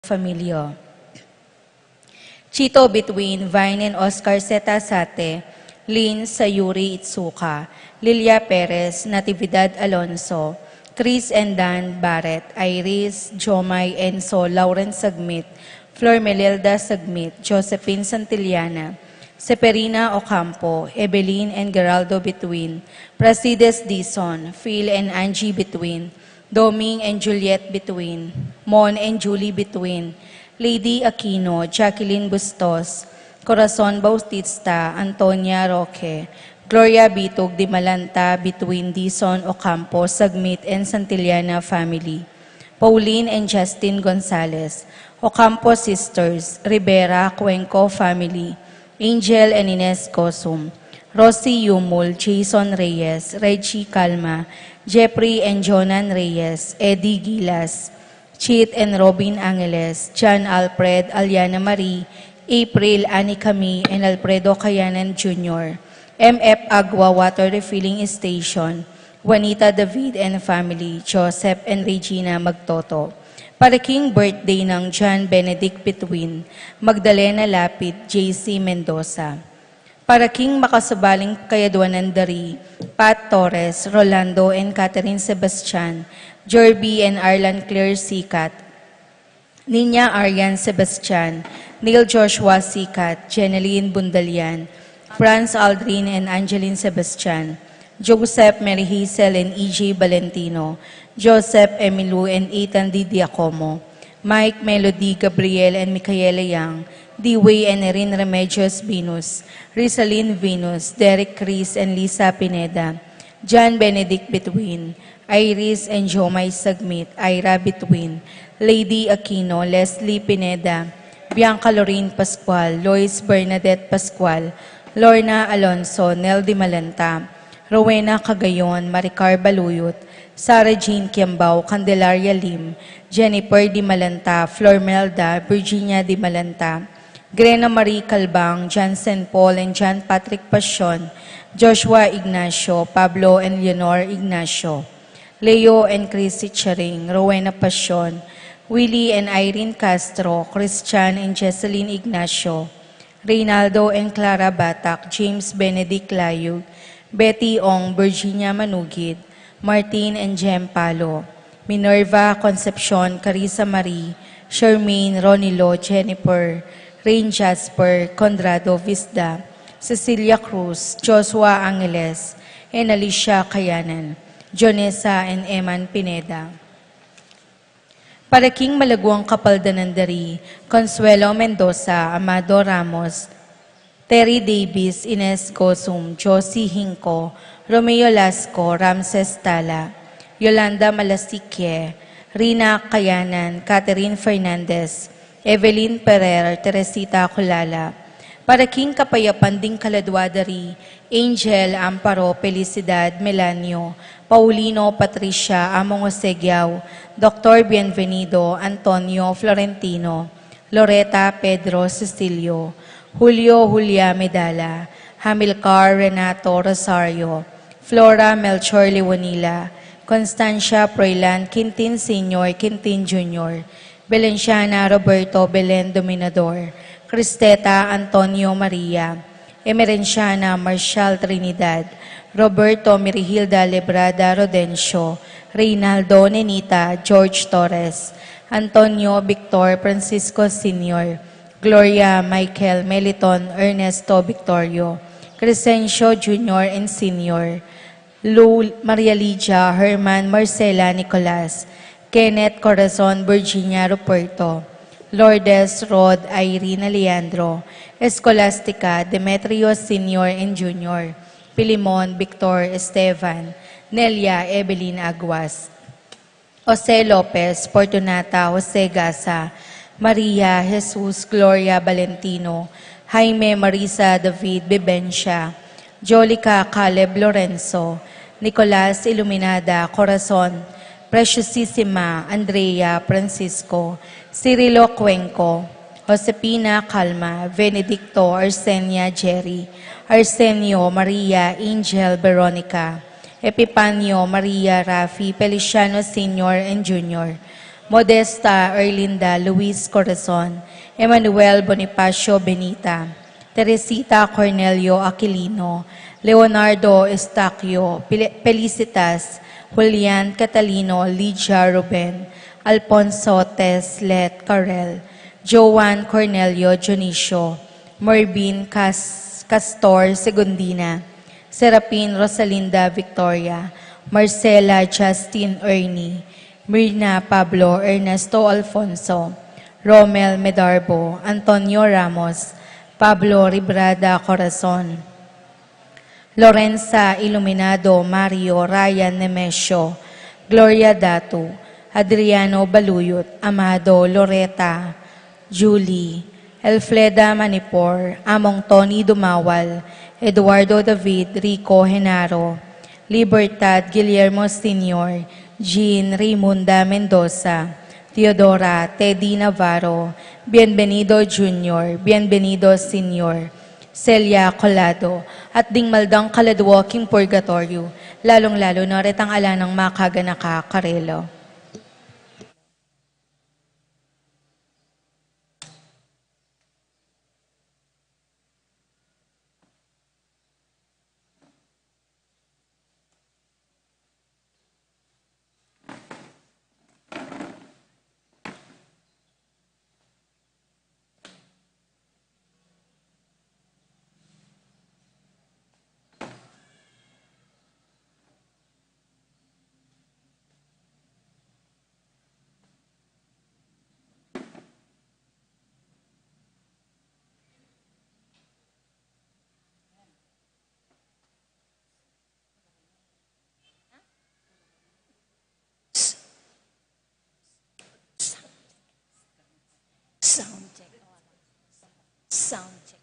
Familio. Chito between Vine and Oscar Zetasate, Lynn Sayuri Itsuka, Lilia Perez, Natividad Alonso, Chris and Dan Barrett, Iris, Jomay Enzo, Lauren Sagmit, Flor Melilda Sagmit, Josephine Santillana, Seperina Ocampo, Evelyn and Geraldo Between, Prasides Dizon, Phil and Angie Between, Doming and Juliet Between, Mon and Julie Between, Lady Aquino, Jacqueline Bustos, Corazon Bautista, Antonia Roque, Gloria Bitog de Malanta Between Dizon Ocampo, Sagmit and Santillana family, Pauline and Justin Gonzalez, Ocampo Sisters, Rivera Cuenco family, Angel and Ines Cosum, Rosie Yumul, Jason Reyes, Reggie Calma, Jeffrey and Jonan Reyes, Eddie Gilas, Chit and Robin Angeles, John Alfred, Aliana Marie, April, Ani Cami, and Alfredo Cayanan Jr., MF Agua Water Refilling Station, Juanita David and family, Joseph and Regina Magtoto. Paraking birthday ng John Benedict Between, Magdalena Lapid, JC Mendoza. Paraking makasabaling kayaduanan dari, Pat Torres, Rolando and Catherine Sebastian, Jorby and Arlan Claire Sikat, Ninya Aryan Sebastian, Neil Joshua Sikat, Jeneline Bundalian, Franz Aldrin and Angeline Sebastian, Joseph Mary Hazel and E.J. Valentino, Joseph Emilu and Ethan D. Diacomo, Mike Melody, Gabriel and Micaela Yang, Dewey and Erin Remedios Venus, Rizalyn Venus, Derek Chris and Lisa Pineda, John Benedict Between, Iris and Jomay Sagmit, Ira Between, Lady Aquino, Leslie Pineda, Bianca Lorraine Pascual, Lois Bernadette Pascual, Lorna Alonso, Nel Di Malanta, Rowena Cagayon, Maricar Baluyot, Sarah Jean Kiambao, Candelaria Lim, Jennifer Di Malanta, Flor Melda, Virginia Di Malanta, Grena Marie Calbang, Jansen Paul and John Patrick Pasion, Joshua Ignacio, Pablo and Leonor Ignacio, Leo and Chrissy Charing, Rowena Pasion, Willie and Irene Castro, Christian and Jesseline Ignacio, Reynaldo and Clara Batak, James Benedict Layug, Betty Ong, Virginia Manugid, Martin and Jem Palo, Minerva Concepcion, Carissa Marie, Charmaine, Ronilo, Jennifer, Rain Jasper, Conrado Visda, Cecilia Cruz, Joshua Angeles, and Alicia Kayanan, Jonesa and Eman Pineda. Paraking Malaguang Kapaldanandari, Consuelo Mendoza, Amado Ramos, Terry Davis, Ines Gosum, Josie Hinco, Romeo Lasco, Ramses Tala, Yolanda Malasique, Rina Kayanan, Catherine Fernandez, Evelyn Pereira, Teresita Kulala, Paraking Kapayapan ding Kaladwadari, Angel Amparo Felicidad Melanio, Paulino Patricia Among Osegiao, Dr. Bienvenido Antonio Florentino, Loreta Pedro Cecilio, Julio Julia Medala, Hamilcar Renato Rosario, Flora Melchor Leonila, Constancia Proilan Quintin Sr., Quintin Jr., Belenciana Roberto Belen Dominador, Cristeta Antonio Maria, Emerenciana Marcial Trinidad, Roberto Mirihilda Lebrada Rodencio, Reynaldo Nenita George Torres, Antonio Victor Francisco Sr., Gloria Michael Meliton Ernesto Victorio, Crescencio Jr. and Sr., Lou Maria Lidia Herman Marcela Nicolas, Kenneth Corazon Virginia Ruperto, Lourdes Rod Irene Leandro, Escolastica Demetrio Sr. and Jr., Pilimon Victor Estevan, Nelia Evelyn Aguas, Jose Lopez, Fortunata Jose Gasa, Maria Jesus Gloria Valentino, Jaime Marisa David Bebencia, Jolica Caleb Lorenzo, Nicolas Iluminada Corazon, Preciosissima Andrea Francisco, Cirilo Cuenco, Josepina Calma, Benedicto Arsenia Jerry, Arsenio Maria Angel Veronica, Epipanio Maria Rafi Feliciano Sr. and Jr., Modesta Erlinda Luis Corazon, Emmanuel Bonifacio Benita, Teresita Cornelio Aquilino, Leonardo Estaquio, Felicitas, Julian Catalino, Lydia Ruben, Alfonso Teslet Carel, Joan Cornelio Junicio, Mervin Castor Segundina, Serapin Rosalinda Victoria, Marcela Justin Ernie, Mirna Pablo Ernesto Alfonso, Romel Medarbo, Antonio Ramos, Pablo Ribrada Corazon, Lorenza Iluminado, Mario Ryan Nemesio, Gloria Datu, Adriano Baluyot, Amado Loreta, Julie, Elfleda Manipor, Among Tony Dumawal, Eduardo David Rico Genaro, Libertad Guillermo Sr., Jean Raymunda Mendoza, Teodora Teddy Navarro, Bienvenido Jr., Bienvenido Sr., Celia Colado, at dingmaldang kaladwaking purgatorio, lalong-lalo na retang ala ng makaganaka karelo. Sound check. Sound check.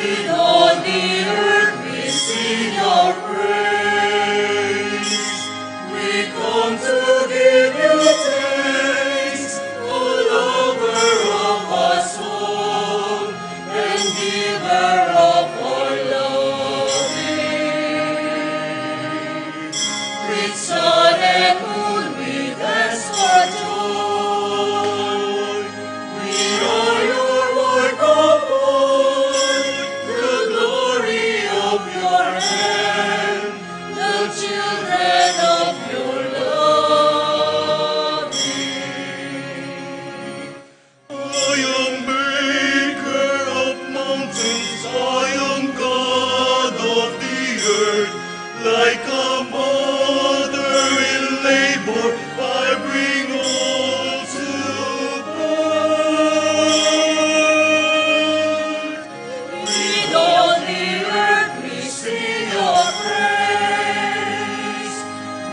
In all the earth we sing your praise. We come to give you thanks, O lover of our soul and giver of our loving. With sun and moon we dance for joy. We are your work of art, the glory of your hand, the children of your love. I am maker of mountains, I am God of the earth. Like a mother in labor, I bring all to birth. In all the earth we sing your praise.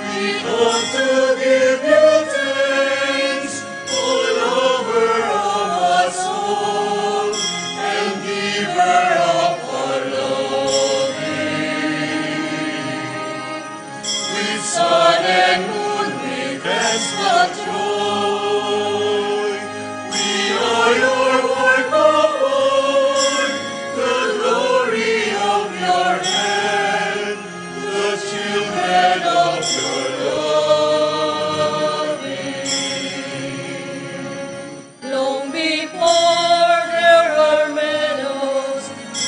We come to give you thanks, O lover of our soul and giver of our loving. With sun and moon we dance for joy. We are your work of art, the glory of your hand, the children of your loving. Long before there are meadows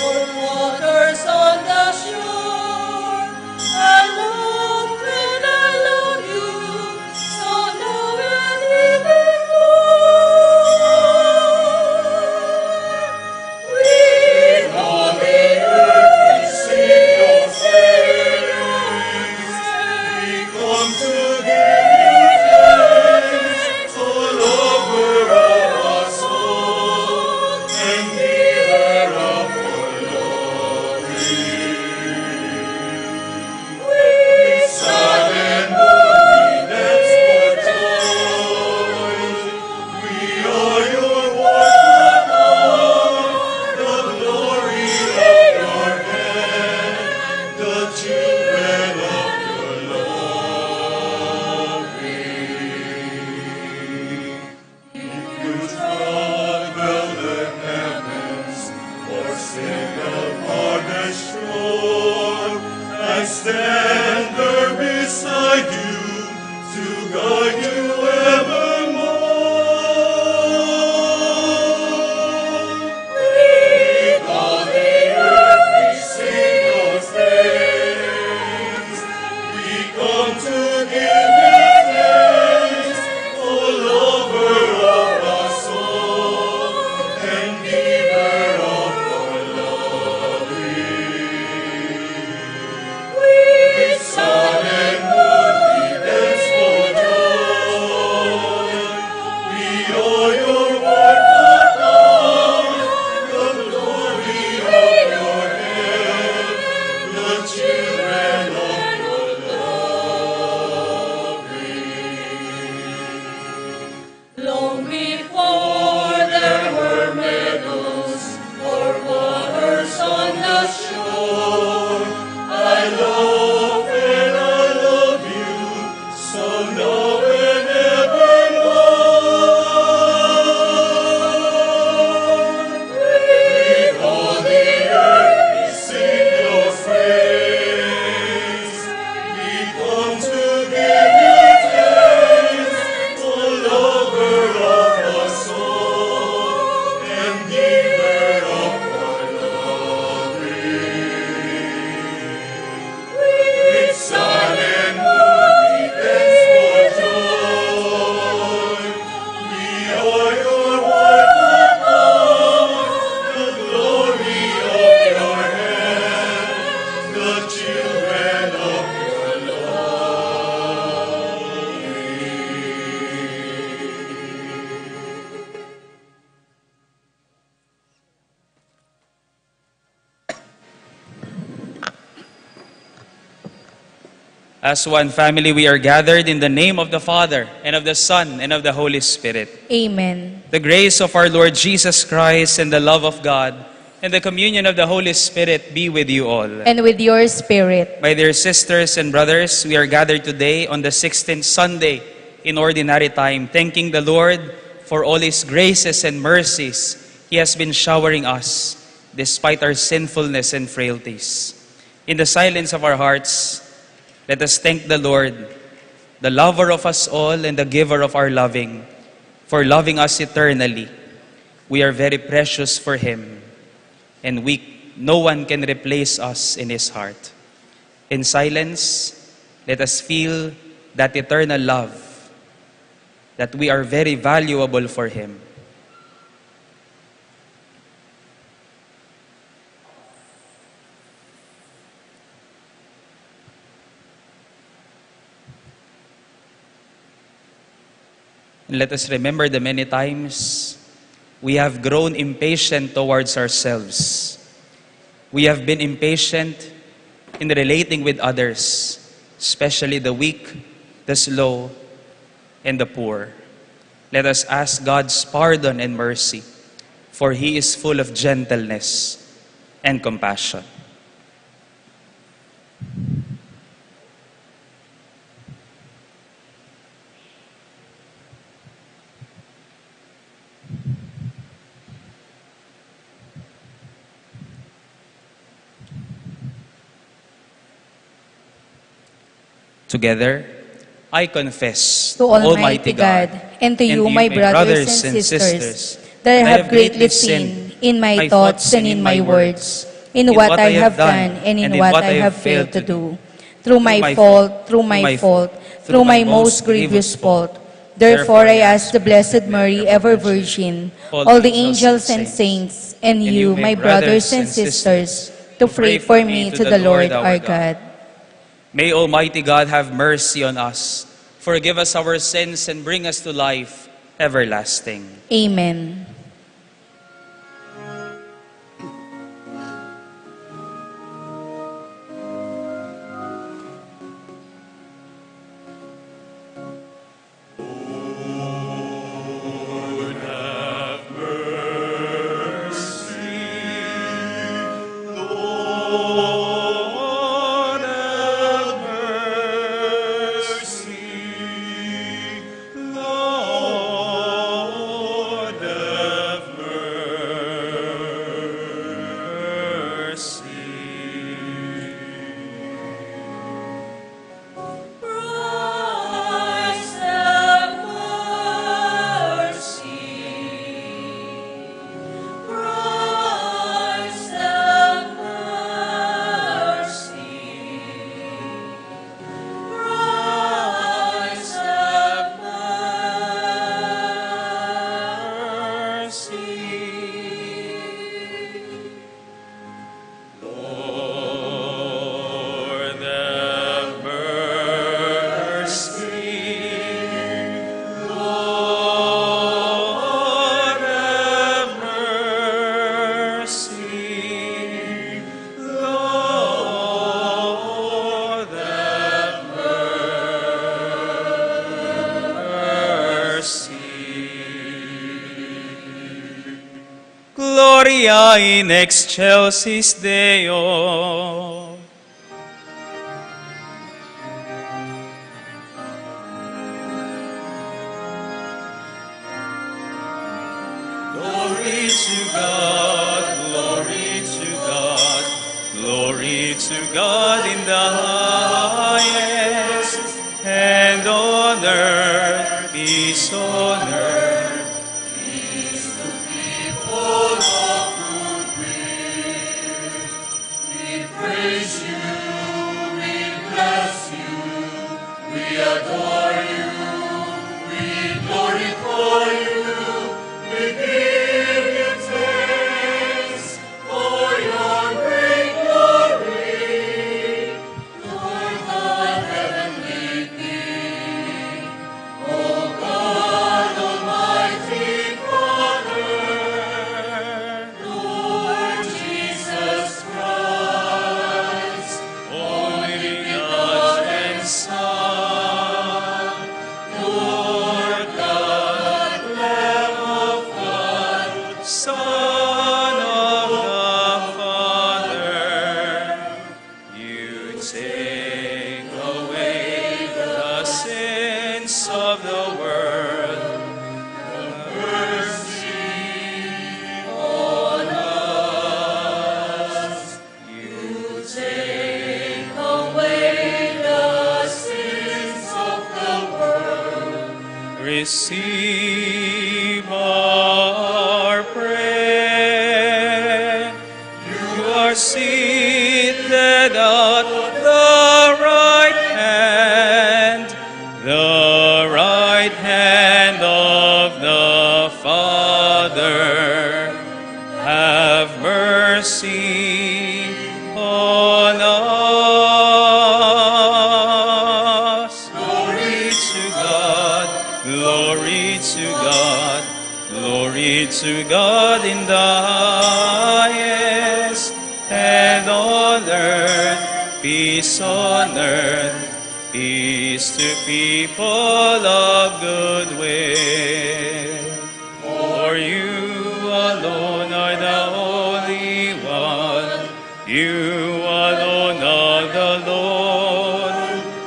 or waters on the shore, I loved and I love you, so now and even more. With all the earth we sing your praise. We come to give you thanks, O lover of our soul and giver of our loving. With sun and moon we dance for joy. We are your work of art, the glory of your hand, the children of your loving. You travel the heavens, or sail upon the shore. I stand there beside you to guide you evermore. With all the earth we sing your praise. We come to give you thanks, O lover of our soul and giver of our loving. With sun and moon we dance for joy. We are your work of art, the glory of your hand, the children of your loving. Long before there were meadows or waters on the shore, I love and I love you, so now and evermore. With all the earth we sing your praise. We come to give you thanks, O lover of our soul and giver of our loving. With sun and moon we dance for joy. We are your work of art, the glory of your hand, the children of your As one family, we are gathered in the name of the Father, and of the Son, and of the Holy Spirit. Amen. The grace of our Lord Jesus Christ and the love of God and the communion of the Holy Spirit be with you all. and with your spirit. My dear sisters and brothers, we are gathered today on the 16th Sunday in Ordinary Time, thanking the Lord for all His graces and mercies He has been showering us despite our sinfulness and frailties. In the silence of our hearts, let us thank the Lord, the lover of us all and the giver of our loving, for loving us eternally. We are very precious for Him, and no one can replace us in His heart. In silence, let us feel that eternal love, that we are very valuable for Him. And let us remember the many times we have grown impatient towards ourselves. We have been impatient in relating with others, especially the weak, the slow, and the poor. Let us ask God's pardon and mercy, for He is full of gentleness and compassion. Together, I confess To Almighty God, and to you, my brothers and sisters, that I have greatly sinned in my thoughts and in my words, in what I have done and in what I have failed to do. Through my fault, through my most grievous fault. Therefore I ask the Blessed Mary, ever Virgin, all the angels and saints, and you, my brothers and sisters, to pray for me to the Lord our God. May Almighty God have mercy on us, forgive us our sins, and bring us to life everlasting. Amen. Gloria in excelsis Deo. Glory to God, glory to God, glory to God in the highest, and on earth peace on earth. receive our prayer. You are seated at the right hand of the Father. Have mercy on us. Glory to God, glory to God, glory to God in the highest, and on earth, peace on earth, peace to people of good will. For you alone are the Holy One, you alone are the Lord,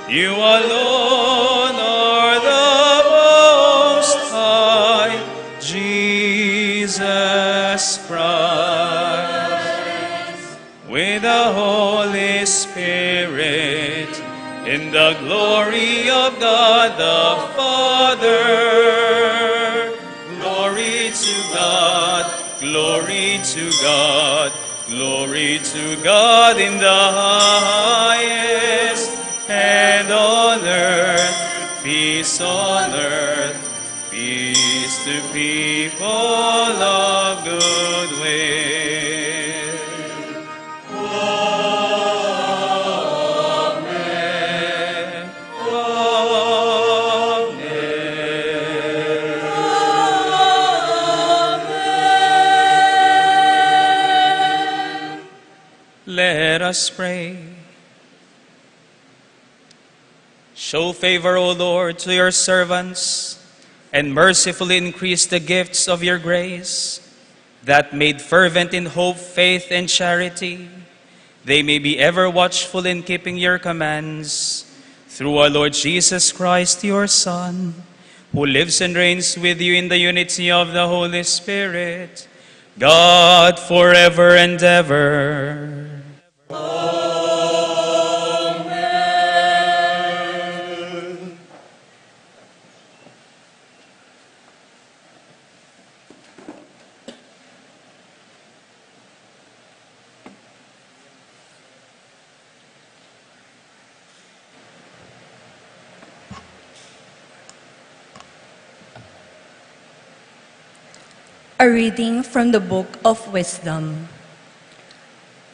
you alone are the Most High, Jesus Christ, with the Holy Spirit, in the glory of God the Father. Glory to God, glory to God, glory to God in the highest, and on earth, peace on earth, peace to people of good will. Amen. Amen. Let us pray. Show favor, O Lord, to your servants, and mercifully increase the gifts of your grace, that made fervent in hope, faith, and charity, they may be ever watchful in keeping your commands. Through our Lord Jesus Christ, your Son, who lives and reigns with you in the unity of the Holy Spirit, God forever and ever. A reading from the Book of Wisdom.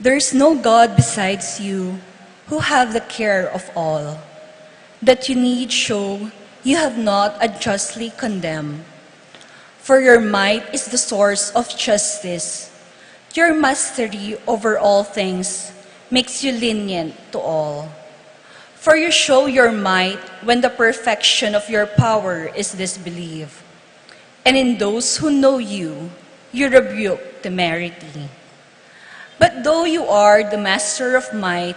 There is no God besides you who have the care of all. That you need show you have not unjustly condemned. For your might is the source of justice. Your mastery over all things makes you lenient to all. For you show your might when the perfection of your power is disbelieved. And in those who know you, you rebuke temerity. But though you are the master of might,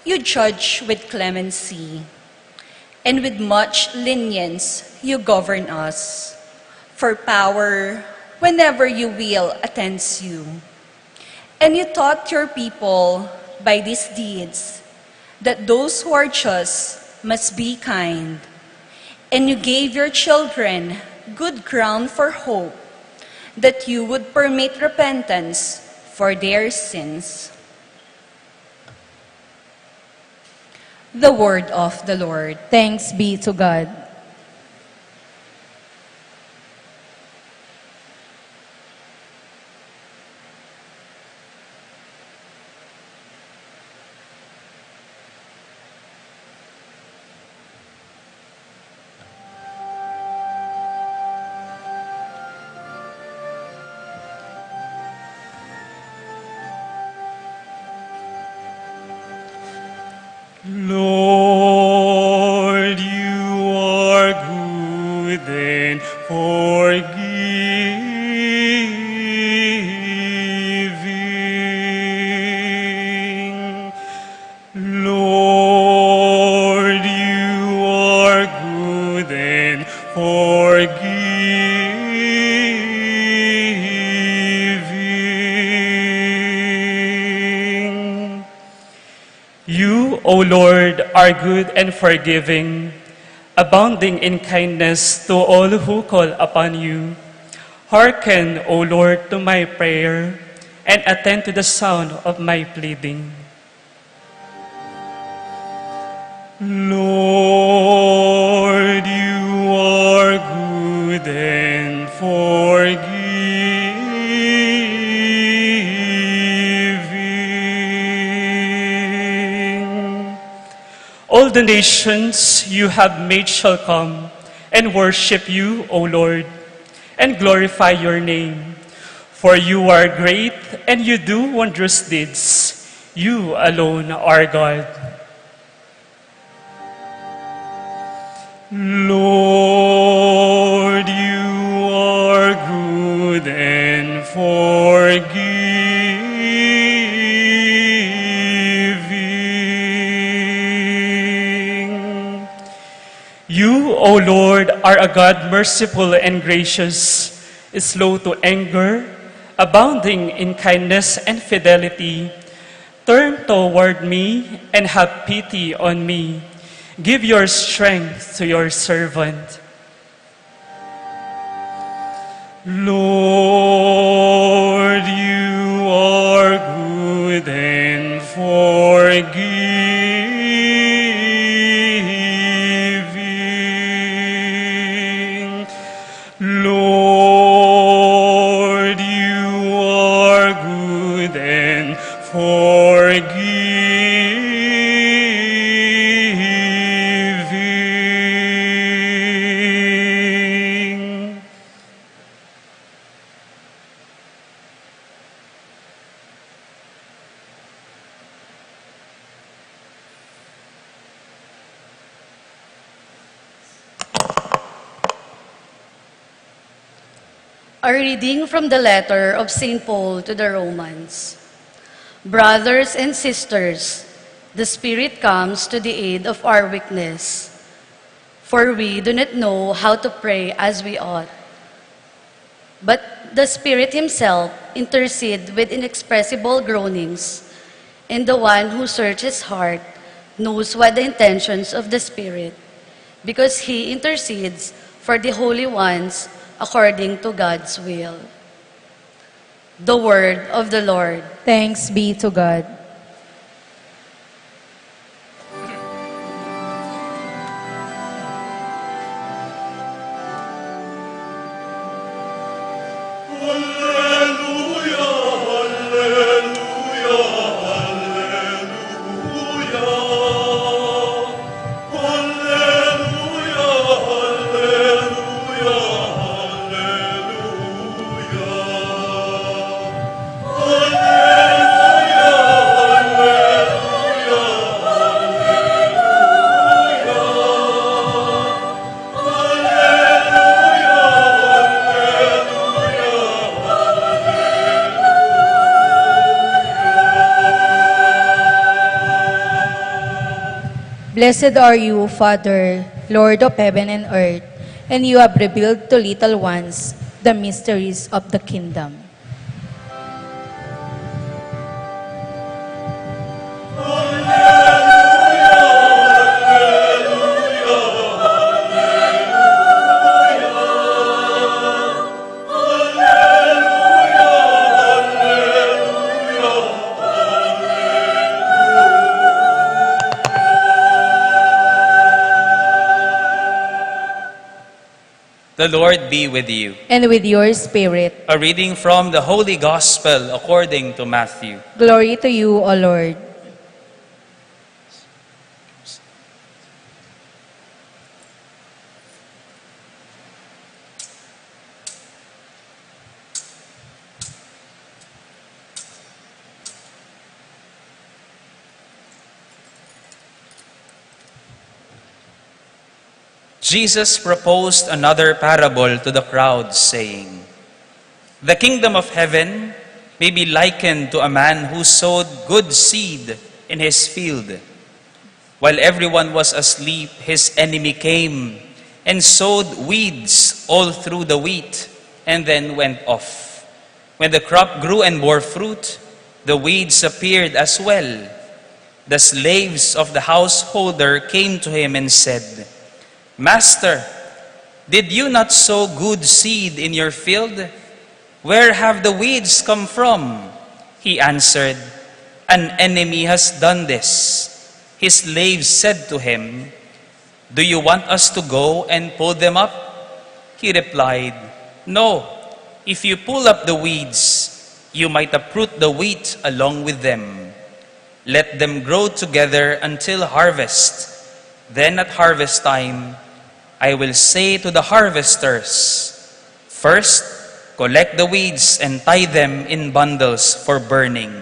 you judge with clemency. And with much lenience, you govern us. For power, whenever you will, attends you. And you taught your people by these deeds that those who are just must be kind. And you gave your children good ground for hope, that you would permit repentance for their sins. The word of the Lord. Thanks be to God. Lord, you are good and forgiving. Lord, you are good and forgiving. You, O Lord, are good and forgiving, abounding in kindness to all who call upon you. Hearken, O Lord, to my prayer, and attend to the sound of my pleading. Lord, you are good and forgiving. All the nations you have made shall come and worship you, O Lord, and glorify your name. For you are great and you do wondrous deeds. You alone are God. Lord, you are good and forgiving. You, O Lord, are a God merciful and gracious, slow to anger, abounding in kindness and fidelity. Turn toward me and have pity on me. Give your strength to your servant. Lord, you are good and forgiving. Lord, you are good and forgiving. A reading from the letter of St. Paul to the Romans. Brothers and sisters, the Spirit comes to the aid of our weakness, for we do not know how to pray as we ought. But the Spirit Himself intercedes with inexpressible groanings, and the one who searches heart knows what the intentions of the Spirit, because He intercedes for the holy ones according to God's will. The word of the Lord. Thanks be to God. Alleluia, alleluia, alleluia. Alleluia, alleluia, Blessed are you, Father, Lord of heaven and earth, and you have revealed to little ones the mysteries of the kingdom. The Lord be with you. And with your spirit, A reading from the Holy Gospel according to Matthew. glory to you, O Lord. Jesus proposed another parable to the crowd, saying, "The kingdom of heaven may be likened to a man who sowed good seed in his field. While everyone was asleep, his enemy came and sowed weeds all through the wheat and then went off. When the crop grew and bore fruit, the weeds appeared as well. The slaves of the householder came to him and said, Master, did you not sow good seed in your field? Where have the weeds come from?" He answered, "An enemy has done this." His slaves said to him, "Do you want us to go and pull them up?" He replied, "No. If you pull up the weeds, you might uproot the wheat along with them. Let them grow together until harvest. Then at harvest time, I will say to the harvesters, 'First, collect the weeds and tie them in bundles for burning,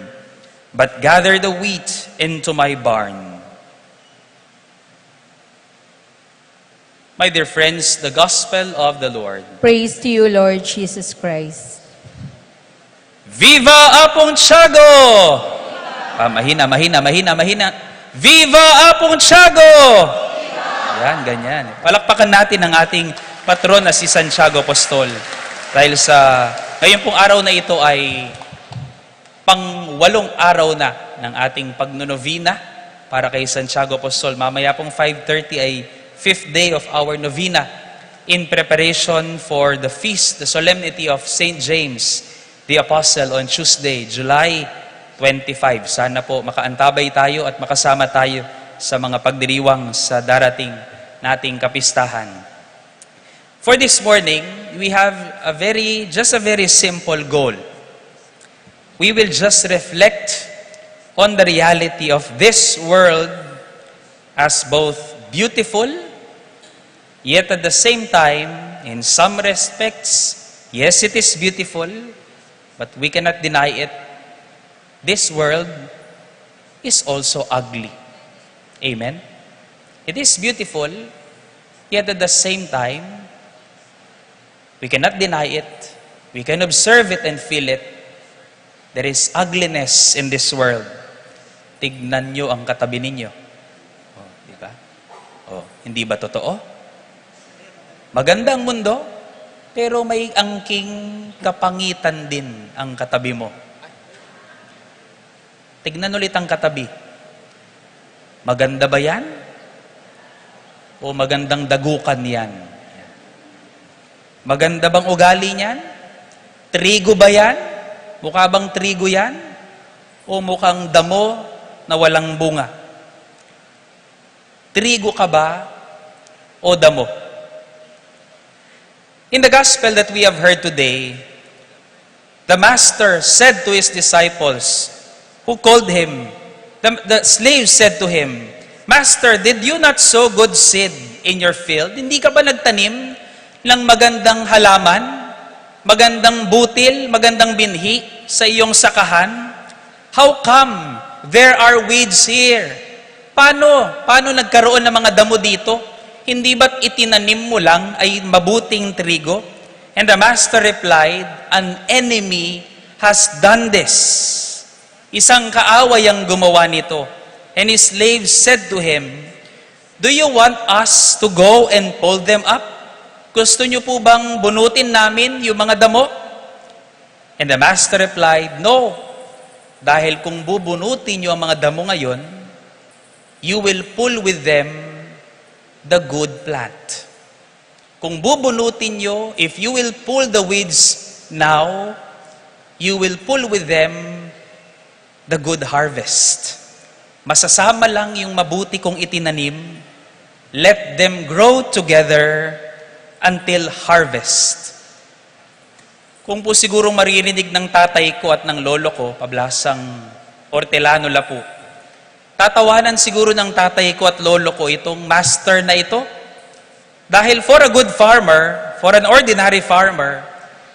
but gather the wheat into my barn.'" My dear friends, the Gospel of the Lord. Praise to you, Lord Jesus Christ. Viva Apong Tiago! Mahina. Viva Apong Tiago! Yan, ganyan. Palakpakan natin ang ating patron na si Santiago Apostol. Dahil sa ngayon pong araw na ito ay pang-8 araw na ng ating pagnonovina para kay Santiago Apostol. Mamaya pong 5:30 ay 5th day of our novena in preparation for the feast, the solemnity of St. James the Apostle on Tuesday, July 25. Sana po makaantabay tayo at makasama tayo sa mga pagdiriwang sa darating nating kapistahan. For this morning, we have just a very simple goal. We will just reflect on the reality of this world as both beautiful, yet at the same time, in some respects, yes, it is beautiful, but we cannot deny it. This world is also ugly. Amen? It is beautiful, yet at the same time, we cannot deny it. We can observe it and feel it. There is ugliness in this world. Tignan nyo ang katabi ninyo. Oh, di ba? Oh, hindi ba totoo? Maganda ang mundo, pero may angking kapangitan din ang katabi mo. Tignan ulit ang katabi. Maganda ba yan? O magandang dagukan yan? Maganda bang ugali niyan? Trigo ba yan? Mukha bang trigo yan? O mukhang damo na walang bunga? Trigo ka ba o damo? In the gospel that we have heard today, the master said to his disciples who called him, the slave said to him, "Master, did you not sow good seed in your field?" Hindi ka ba nagtanim ng magandang halaman, magandang butil, magandang binhi sa iyong sakahan? How come there are weeds here? Paano nagkaroon ng mga damo dito? Hindi ba't itinanim mo lang ay mabuting trigo? And the master replied, "An enemy has done this." Isang kaaway ang gumawa nito. And his slave said to him, "Do you want us to go and pull them up? Gusto niyo po bang bunutin namin yung mga damo?" And the master replied, "No, dahil kung bubunutin niyo ang mga damo ngayon, you will pull with them the good plant. Kung bubunutin nyo, if you will pull the weeds now, you will pull with them the good harvest. Masasama lang yung mabuti kong itinanim. Let them grow together until harvest." Kung po sigurong maririnig ng tatay ko at ng lolo ko, pablasang Hortelano Lapu, tatawanan siguro ng tatay ko at lolo ko itong master na ito. Dahil for a good farmer, for an ordinary farmer,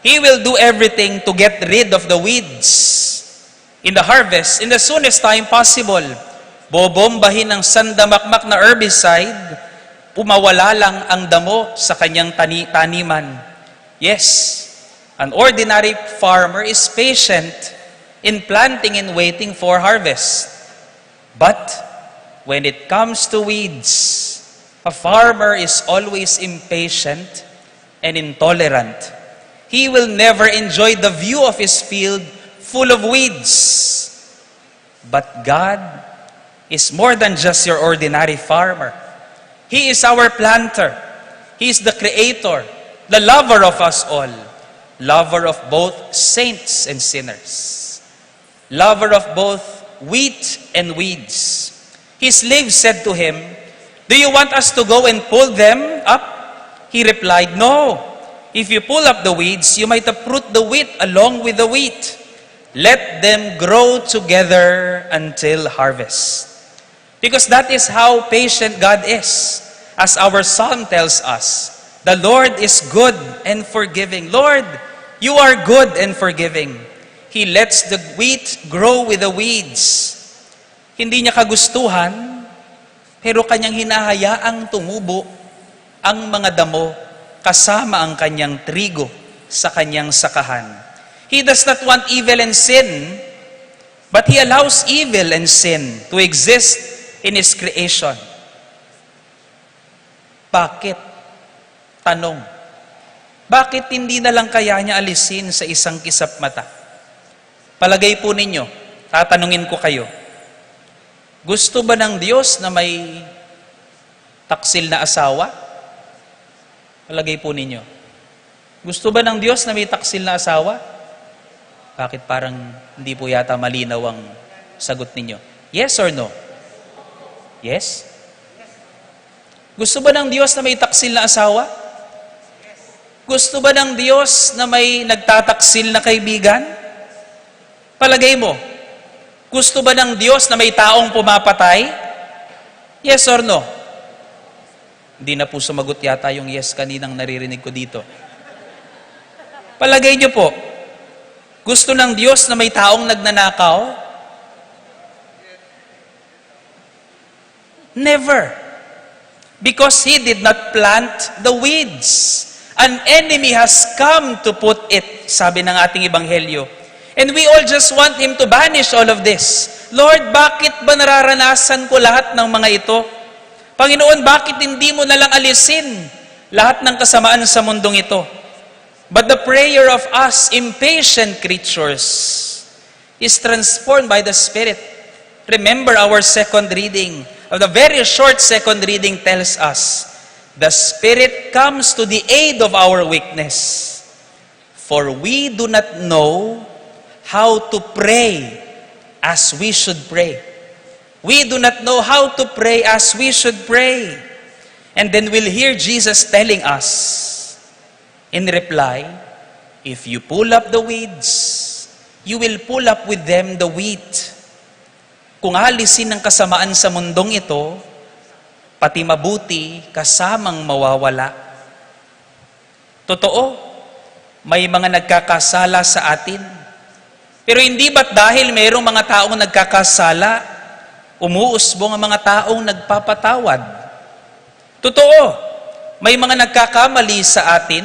he will do everything to get rid of the weeds in the harvest in the soonest time possible. Bobombahin ng sandamakmak na herbicide, pumawala lang ang damo sa kanyang taniman. Yes, an ordinary farmer is patient in planting and waiting for harvest. But when it comes to weeds, a farmer is always impatient and intolerant. He will never enjoy the view of his field full of weeds. But God is more than just your ordinary farmer. He is our planter. He is the Creator, the lover of us all, lover of both saints and sinners, lover of both wheat and weeds. His slaves said to him, "Do you want us to go and pull them up?" He replied, "No. If you pull up the weeds, you might uproot the wheat along with the wheat. Let them grow together until harvest." Because that is how patient God is. As our psalm tells us, the Lord is good and forgiving. Lord, you are good and forgiving. He lets the wheat grow with the weeds. Hindi niya kagustuhan, pero kanyang hinahayaang tumubo ang mga damo kasama ang kanyang trigo sa kanyang sakahan. He does not want evil and sin, but He allows evil and sin to exist in His creation. Bakit? Tanong. Bakit hindi na lang kaya niya alisin sa isang kisap mata? Palagay po ninyo, tatanungin ko kayo, gusto ba ng Diyos na may taksil na asawa? Palagay po ninyo. Gusto ba ng Diyos na may taksil na asawa? Bakit parang hindi po yata malinaw ang sagot ninyo? Yes or no? Yes? Gusto ba ng Diyos na may taksil na asawa? Gusto ba ng Diyos na may nagtataksil na kaibigan? Palagay mo, gusto ba ng Diyos na may taong pumapatay? Yes or no? Hindi na po sumagot yata yung yes kaninang naririnig ko dito. Palagay niyo po, gusto ng Diyos na may taong nagnanakaw? Never. Because He did not plant the weeds. An enemy has come to put it, sabi ng ating Ebanghelyo. And we all just want Him to banish all of this. Lord, bakit ba nararanasan ko lahat ng mga ito? Panginoon, bakit hindi mo nalang alisin lahat ng kasamaan sa mundong ito? But the prayer of us, impatient creatures, is transformed by the Spirit. Remember our second reading. The very short second reading tells us, the Spirit comes to the aid of our weakness. For we do not know how to pray as we should pray. We do not know how to pray as we should pray. And then we'll hear Jesus telling us, in reply, if you pull up the weeds, you will pull up with them the wheat. Kung alisin ng kasamaan sa mundong ito, pati mabuti kasamang mawawala. Totoo, may mga nagkakasala sa atin. Pero hindi ba't dahil mayroong mga taong nagkakasala, umuusbong ang mga taong nagpapatawad? Totoo, may mga nagkakamali sa atin,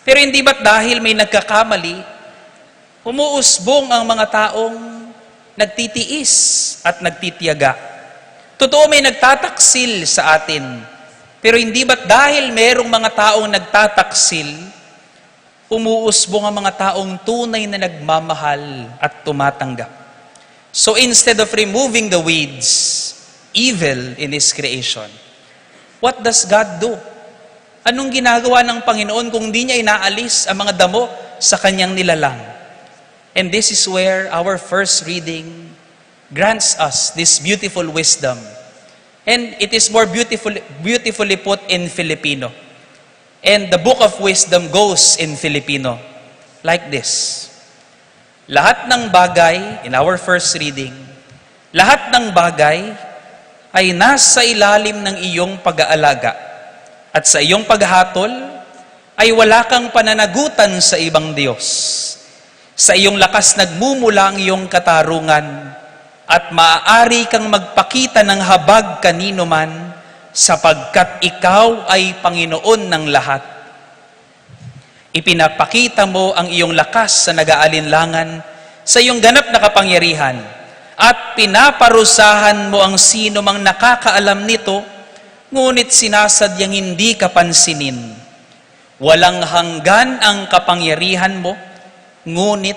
pero hindi ba't dahil may nagkakamali, umuusbong ang mga taong nagtitiis at nagtitiyaga. Totoo, may nagtataksil sa atin, pero hindi ba't dahil mayroong mga taong nagtataksil, umuusbong ang mga taong tunay na nagmamahal at tumatanggap. So instead of removing the weeds, evil in His creation, what does God do? Anong ginagawa ng Panginoon kung di niya inaalis ang mga damo sa kanyang nilalang? And this is where our first reading grants us this beautiful wisdom. And it is more beautifully put in Filipino. And the book of wisdom goes in Filipino like this. Lahat ng bagay, in our first reading, lahat ng bagay ay nasa ilalim ng iyong pag-aalaga. At sa iyong paghatol ay wala kang pananagutan sa ibang Diyos. Sa iyong lakas nagmumula ang iyong katarungan at maaari kang magpakita ng habag kanino man sapagkat ikaw ay Panginoon ng lahat. Ipinapakita mo ang iyong lakas sa nag-aalinlangan sa iyong ganap na kapangyarihan at pinaparusahan mo ang sino mang nakakaalam nito, ngunit sinasadyang hindi ka pansinin. Walang hanggan ang kapangyarihan mo, ngunit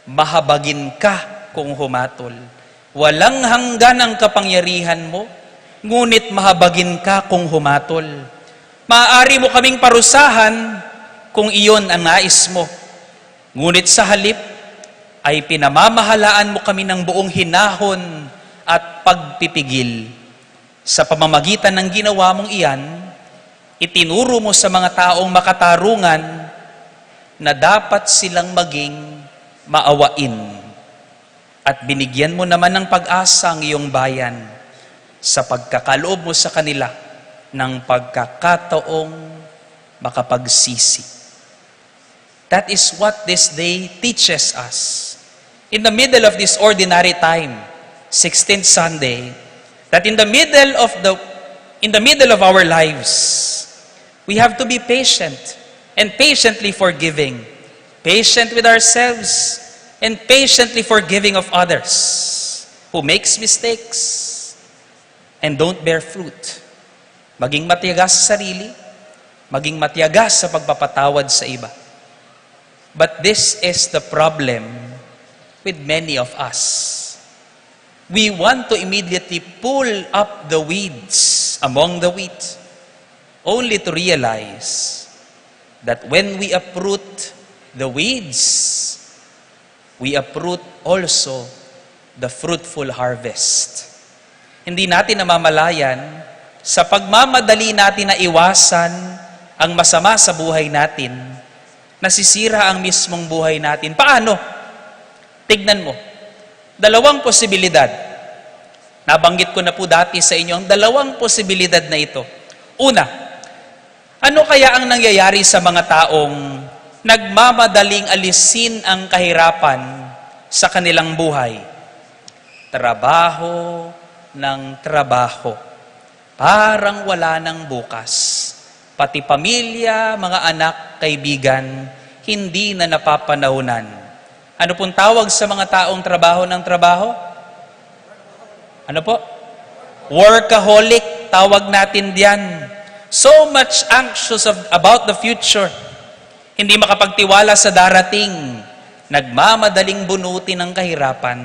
mahabagin ka kung humatol. Walang hanggan ang kapangyarihan mo, ngunit mahabagin ka kung humatol. Maaari mo kaming parusahan kung iyon ang nais mo. Ngunit sa halip ay pinamamahalaan mo kami ng buong hinahon at pagpipigil. Sa pamamagitan ng ginawa mong iyan, itinuro mo sa mga taong makatarungan na dapat silang maging maawain. At binigyan mo naman ng pag-asa ang iyong bayan sa pagkakaloob mo sa kanila ng pagkakataong makapagsisi. That is what this day teaches us. In the middle of this ordinary time, 16th Sunday, that in the middle of our lives, we have to be patient and patiently forgiving, patient with ourselves and patiently forgiving of others who makes mistakes and don't bear fruit. Maging matiyagas sa sarili, maging matiyagas sa pagpapatawad sa iba. But this is the problem with many of us. We want to immediately pull up the weeds among the wheat, only to realize that when we uproot the weeds, we uproot also the fruitful harvest. Hindi natin namamalayan, sa pagmamadali natin na iwasan ang masama sa buhay natin, nasisira ang mismong buhay natin. Paano? Tignan mo. Dalawang posibilidad. Nabanggit ko na po dati sa inyo ang dalawang posibilidad na ito. Una, ano kaya ang nangyayari sa mga taong nagmamadaling alisin ang kahirapan sa kanilang buhay? Trabaho ng trabaho. Parang wala ng bukas. Pati pamilya, mga anak, kaibigan, hindi na napapanahunan. Ano pong tawag sa mga taong trabaho ng trabaho? Ano po? Workaholic, tawag natin diyan. So much anxious about the future. Hindi makapagtiwala sa darating. Nagmamadaling bunutin ng kahirapan.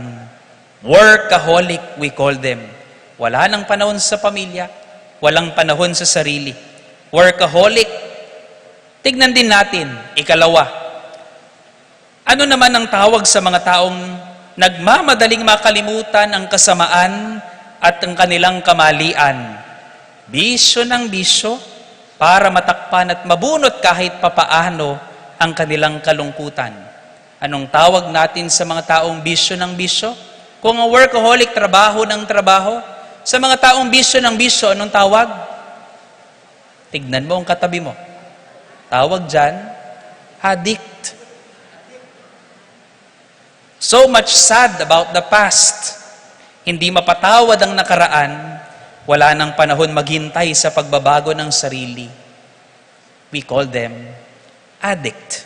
Workaholic, we call them. Wala nang panahon sa pamilya, walang panahon sa sarili. Workaholic. Tignan din natin, ikalawa. Ano naman ang tawag sa mga taong nagmamadaling makalimutan ang kasamaan at ang kanilang kamalian? Bisyo ng bisyo para matakpan at mabunot kahit papaano ang kanilang kalungkutan. Anong tawag natin sa mga taong bisyo ng bisyo? Kung ang workaholic, trabaho ng trabaho, sa mga taong bisyo ng bisyo, anong tawag? Tignan mo ang katabi mo. Tawag dyan, addict. So much sad about the past. Hindi mapatawad ang nakaraan. Wala nang panahon maghintay sa pagbabago ng sarili. We call them addict.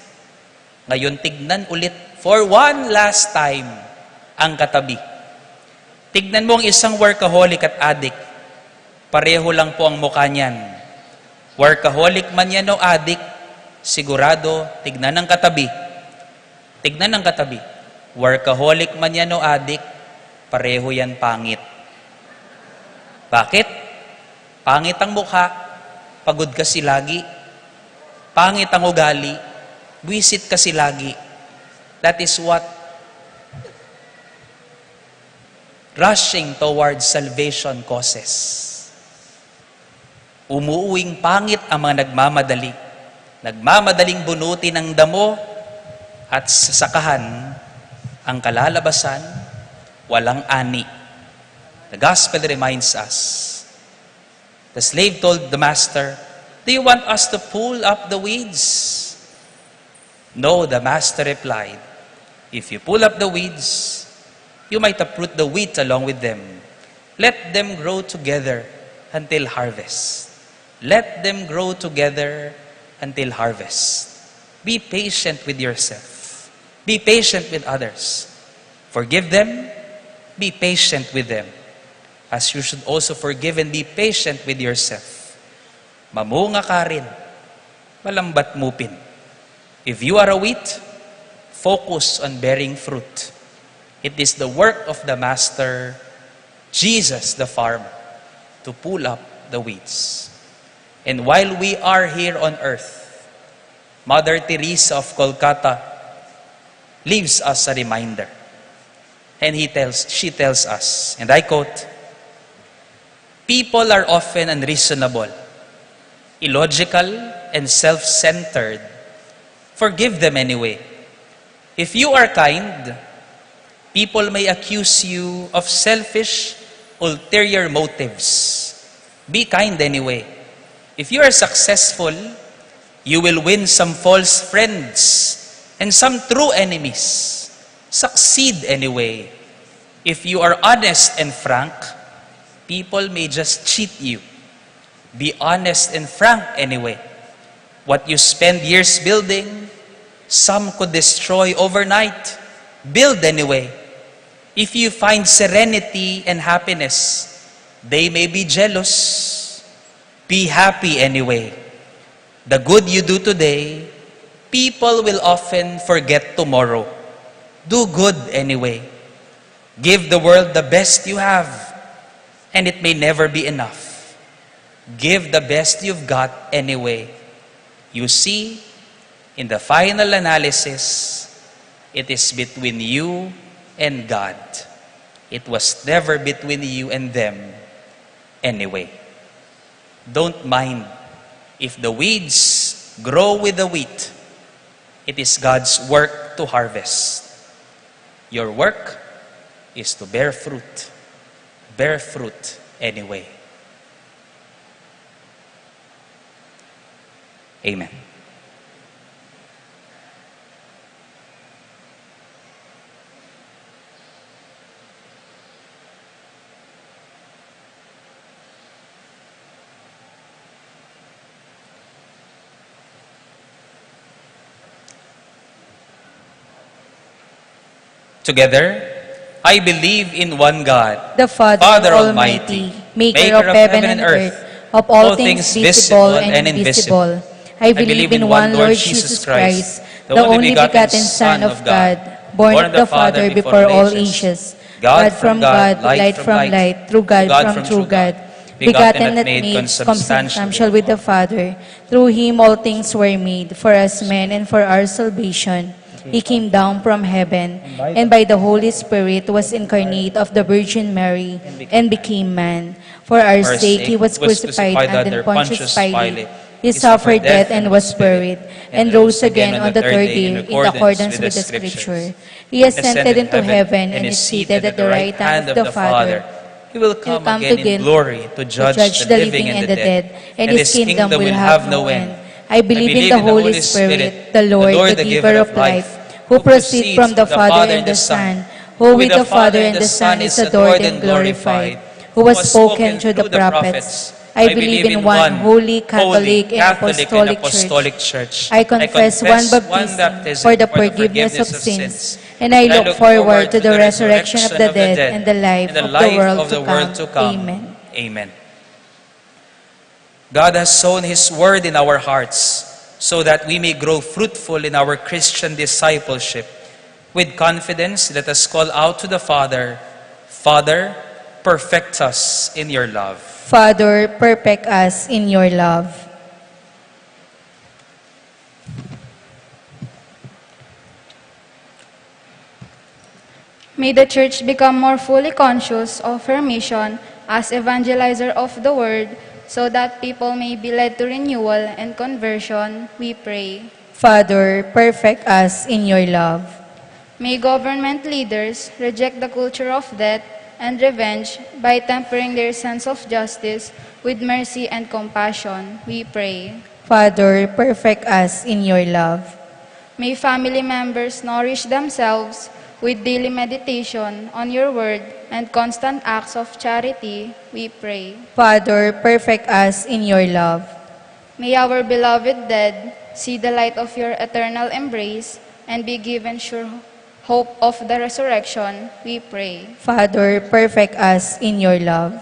Ngayon, tignan ulit for one last time ang katabi. Tignan mo ang isang workaholic at addict. Pareho lang po ang mukha niyan. Workaholic man yan o addict, sigurado, tignan ang katabi. Tignan ang katabi. Workaholic man yan o addict, pareho yan pangit. Bakit? Pangit ang mukha, pagod kasi lagi. Pangit ang ugali, buwisit kasi lagi. That is what rushing towards salvation causes. Umuuwing pangit ang mga nagmamadali. Nagmamadaling bunutin ng damo at sasakahan ang kalalabasan, walang ani. The gospel reminds us. The slave told the master, "Do you want us to pull up the weeds?" No, the master replied, "If you pull up the weeds, you might uproot the wheat along with them. Let them grow together until harvest." Let them grow together until harvest. Be patient with yourself. Be patient with others. Forgive them. Be patient with them. As you should also forgive and be patient with yourself. Mamunga ka rin. Malambat mupin. If you are a wheat, focus on bearing fruit. It is the work of the Master, Jesus the farmer, to pull up the weeds. And while we are here on earth, Mother Teresa of Kolkata leaves us a reminder. And she tells us, and I quote, "People are often unreasonable, illogical, and self-centered. Forgive them anyway. If you are kind, people may accuse you of selfish, ulterior motives. Be kind anyway. If you are successful, you will win some false friends and some true enemies. Succeed anyway. If you are honest and frank, people may just cheat you. Be honest and frank anyway. What you spend years building, some could destroy overnight. Build anyway. If you find serenity and happiness, they may be jealous. Be happy anyway. The good you do today, people will often forget tomorrow. Do good anyway. Give the world the best you have, and it may never be enough. Give the best you've got anyway. You see, in the final analysis, it is between you and God. It was never between you and them anyway. Don't mind if the weeds grow with the wheat. It is God's work to harvest. Your work is to bear fruit. Bear fruit anyway. Amen. Together, I believe in one God, The Father Almighty, maker of heaven and earth, of all things visible and invisible. I believe in one Lord Jesus Christ, the only begotten Son of God, born of the Father before all ages, God from God, light from light, true God from true God, begotten and made consubstantial with the Father. Through him all things were made, for us men and for our salvation. He came down from heaven, and by the Holy Spirit was incarnate of the Virgin Mary, and became man. For our sake he was crucified under Pontius Pilate. He suffered death and was buried, and rose again on the third day in accordance with the Scripture. He ascended into heaven and is seated at the right hand of the Father. He will come again in glory to judge the living and the dead, and his kingdom will have no end. I believe in the Holy Spirit, the Lord, the giver of life, who proceeds from the Father and the Son, who with the Father and the Son is adored and glorified, who was spoken through the prophets. I believe in one holy, Catholic, and Apostolic Church. I confess one baptism for the forgiveness of sins, and I look forward to the resurrection of the dead and the life of the world to come. Amen. Amen. God has sown His word in our hearts so that we may grow fruitful in our Christian discipleship. With confidence, let us call out to the Father, Father, perfect us in your love. Father, perfect us in your love. May the Church become more fully conscious of her mission as evangelizer of the Word, so that people may be led to renewal and conversion, we pray. Father, perfect us in your love. May government leaders reject the culture of death and revenge by tempering their sense of justice with mercy and compassion, we pray. Father, perfect us in your love. May family members nourish themselves with daily meditation on your word and constant acts of charity, we pray. Father, perfect us in your love. May our beloved dead see the light of your eternal embrace and be given sure hope of the resurrection, we pray. Father, perfect us in your love.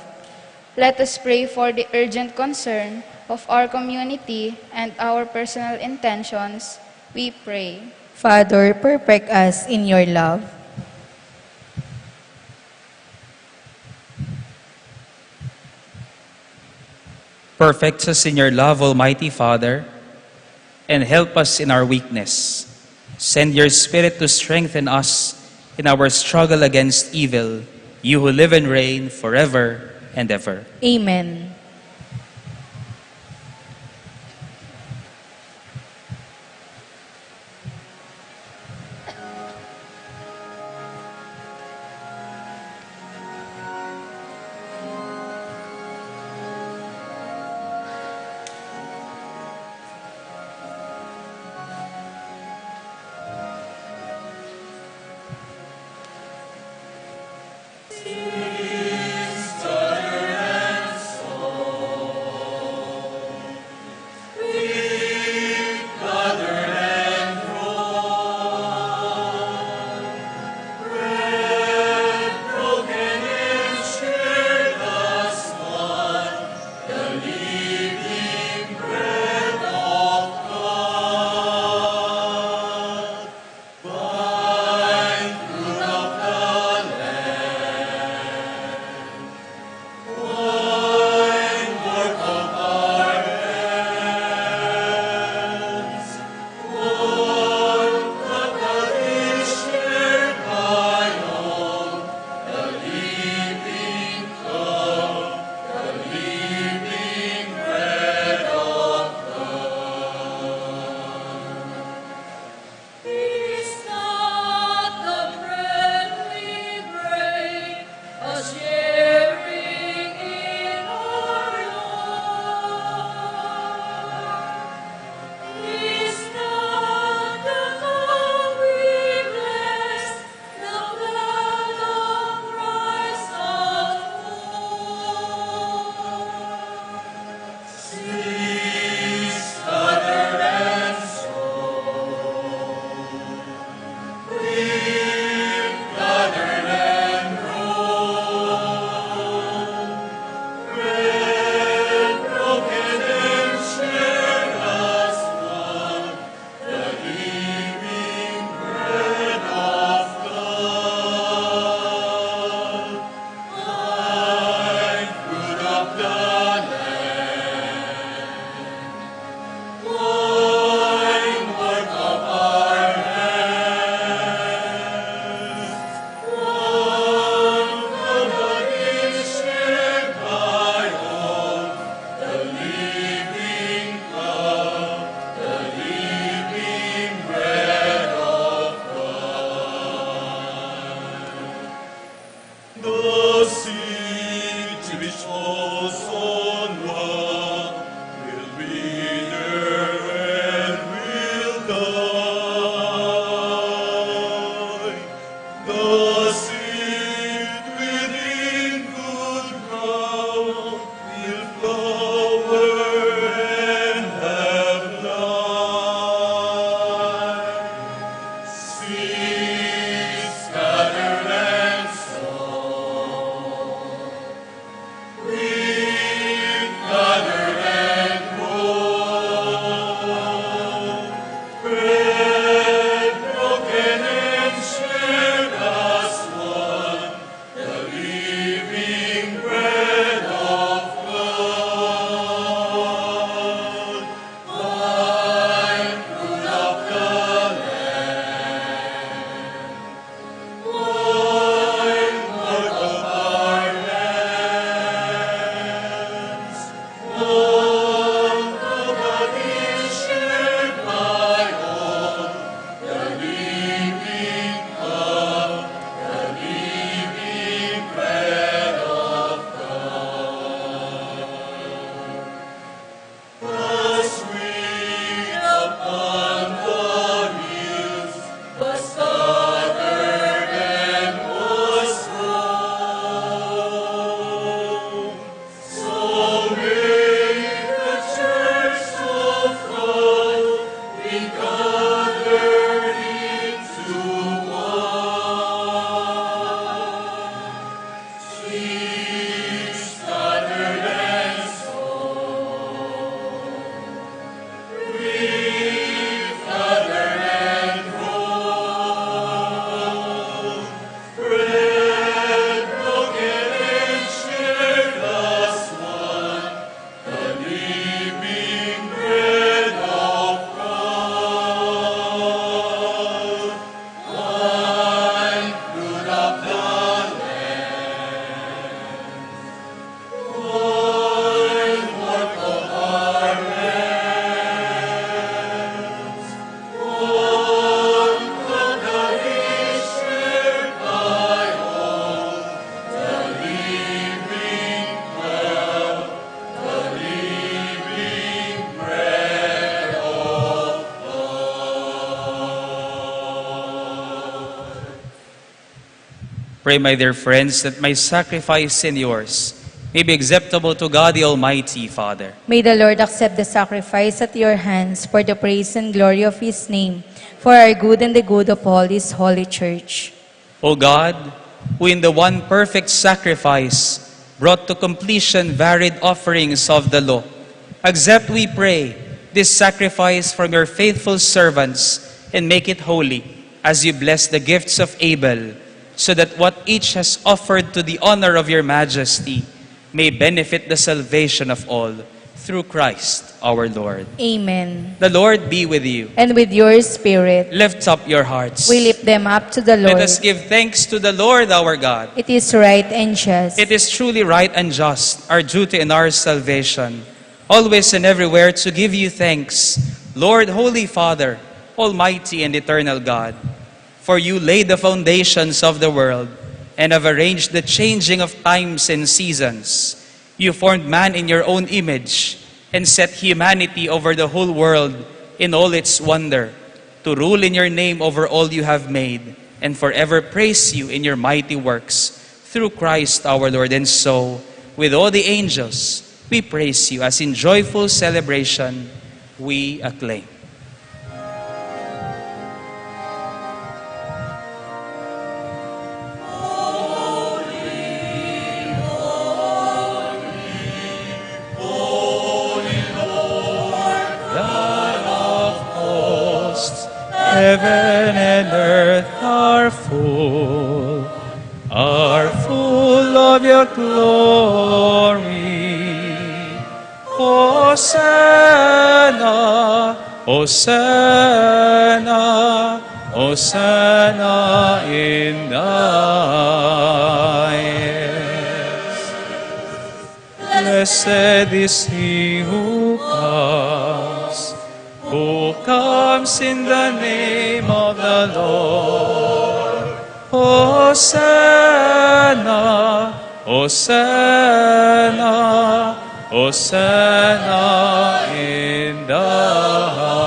Let us pray for the urgent concern of our community and our personal intentions, we pray. Father, perfect us in your love. Perfect us in your love, Almighty Father, and help us in our weakness. Send your Spirit to strengthen us in our struggle against evil, you who live and reign forever and ever. Amen. The seed to be chosen one will wither and will die. The seed within good ground will flower and have life. Seed scattered and sown, we Pray, my dear friends, that my sacrifice and yours may be acceptable to God the Almighty Father. May the Lord accept the sacrifice at your hands for the praise and glory of his name, for our good and the good of all his holy church. O God, who in the one perfect sacrifice brought to completion varied offerings of the law, accept, we pray, this sacrifice from your faithful servants and make it holy as you bless the gifts of Abel, so that what each has offered to the honor of your majesty may benefit the salvation of all, through Christ our Lord. Amen. The Lord be with you. And with your spirit, Lift up your hearts. we lift them up to the Let Lord. us give thanks to the Lord our God. It is right and just. It is truly right and just, our duty and our salvation, always and everywhere to give you thanks, Lord, Holy Father, Almighty and eternal God. For you laid the foundations of the world and have arranged the changing of times and seasons. You formed man in your own image and set humanity over the whole world in all its wonder, to rule in your name over all you have made, and forever praise you in your mighty works, through Christ our Lord. And so, with all the angels, we praise you as in joyful celebration we acclaim. Heaven and earth are full of your glory. Hosanna, Hosanna, Hosanna in the highest. Blessed is he who comes in the name of the Lord. Hosanna, Hosanna, Hosanna in the highest.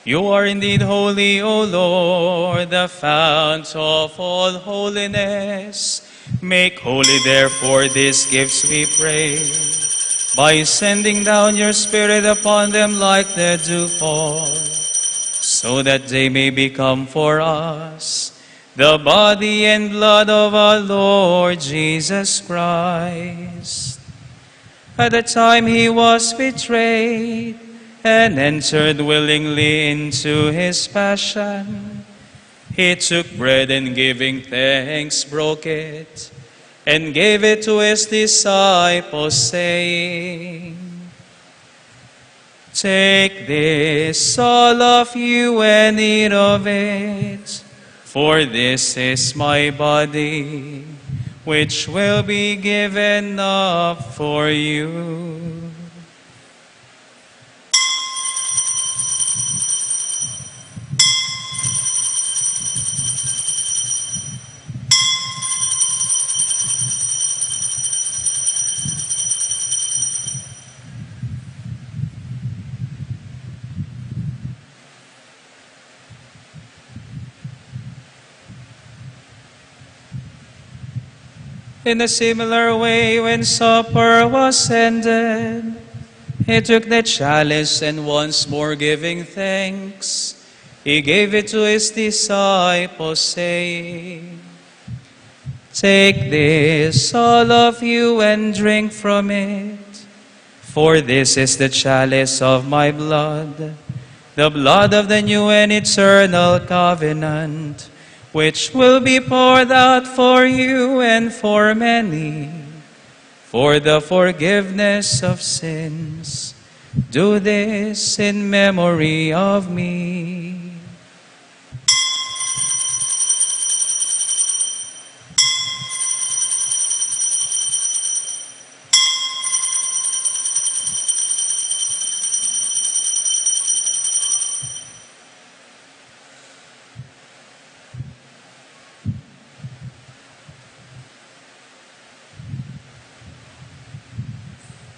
You are indeed holy, O Lord, the fount of all holiness. Make holy, therefore, these gifts, we pray, by sending down your Spirit upon them like the dewfall, so that they may become for us the body and blood of our Lord Jesus Christ. At the time he was betrayed and entered willingly into his passion, he took bread and giving thanks broke it and gave it to his disciples, saying, Take this, all of you, and eat of it, for this is my body, which will be given up for you. In a similar way, when supper was ended, he took the chalice and once more giving thanks, he gave it to his disciples, saying, Take this, all of you, and drink from it, for this is the chalice of my blood, the blood of the new and eternal covenant, which will be poured out for you and for many, for the forgiveness of sins. Do this in memory of me.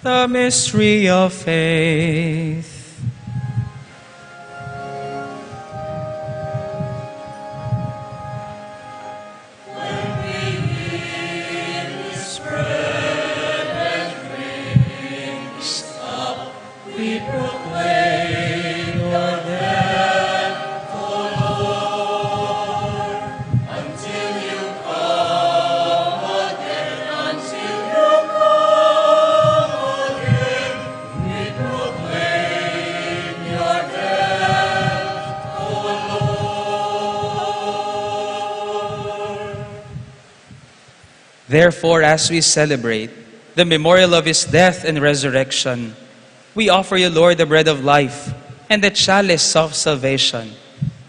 The mystery of faith. Therefore, as we celebrate the memorial of his death and resurrection, we offer you, Lord, the bread of life and the chalice of salvation,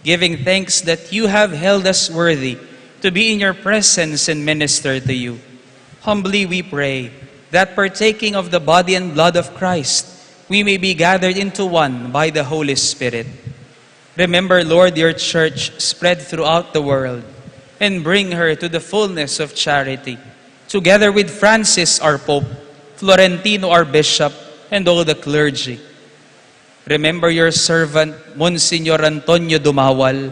giving thanks that you have held us worthy to be in your presence and minister to you. Humbly we pray that partaking of the body and blood of Christ, we may be gathered into one by the Holy Spirit. Remember, Lord, your church spread throughout the world, and bring her to the fullness of charity, together with Francis, our Pope, Florentino, our Bishop, and all the clergy. Remember your servant, Monsignor Antonio Dumawal,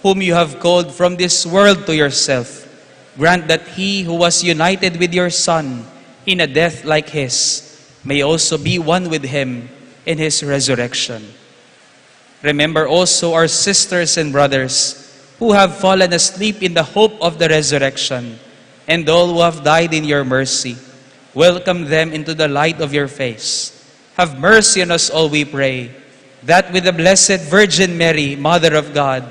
whom you have called from this world to yourself. Grant that he who was united with your Son in a death like his may also be one with him in his resurrection. Remember also our sisters and brothers who have fallen asleep in the hope of the resurrection, and all who have died in your mercy. Welcome them into the light of your face. Have mercy on us all, we pray, that with the Blessed Virgin Mary, Mother of God,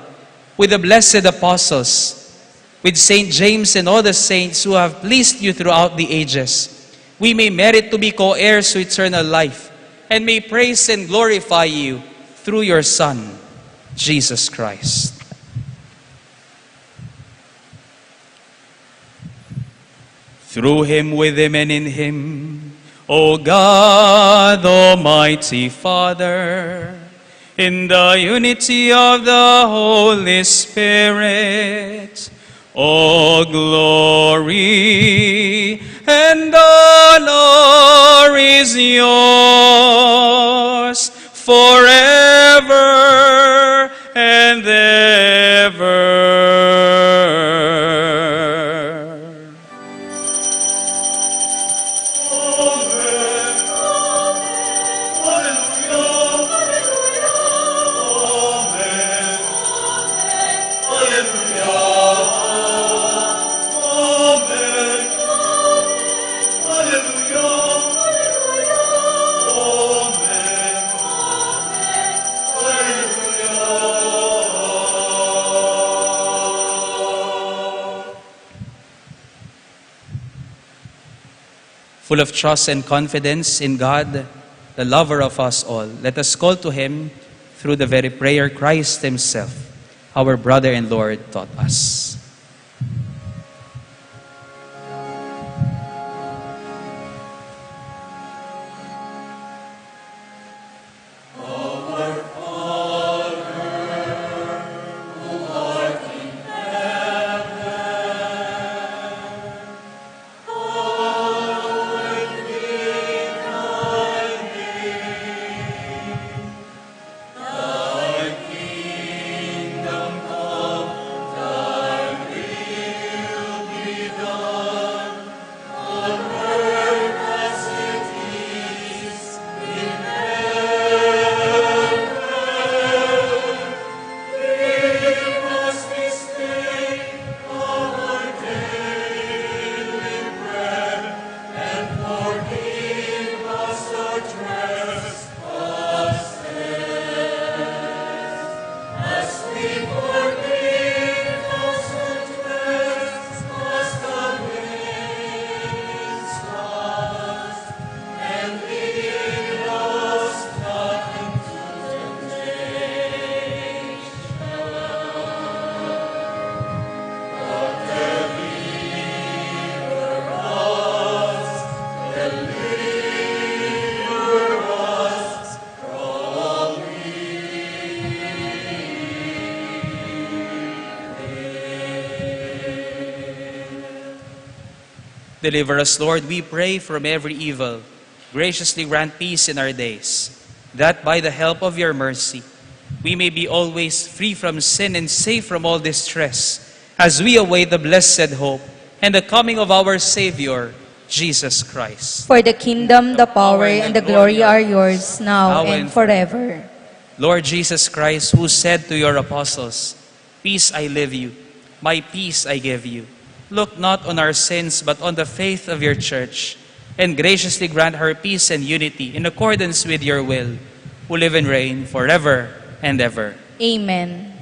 with the blessed apostles, with Saint James and all the saints who have pleased you throughout the ages, we may merit to be co-heirs to eternal life, and may praise and glorify you through your Son, Jesus Christ. Through him, with him, and in him, O God, Almighty Father, in the unity of the Holy Spirit, all glory and honor is yours forever and ever. Full of trust and confidence in God, the lover of us all, let us call to him through the very prayer Christ himself, our brother and Lord, taught us. Deliver us, Lord, we pray, from every evil. graciously grant peace in our days, that by the help of your mercy, we may be always free from sin and safe from all distress, as we await the blessed hope and the coming of our Savior, Jesus Christ. For the kingdom, the power, and the glory are yours, now and forever. Lord Jesus Christ, who said to your apostles, "Peace I leave you, my peace I give you," look not on our sins, but on the faith of your church, and graciously grant her peace and unity in accordance with your will, who live and reign forever and ever. Amen.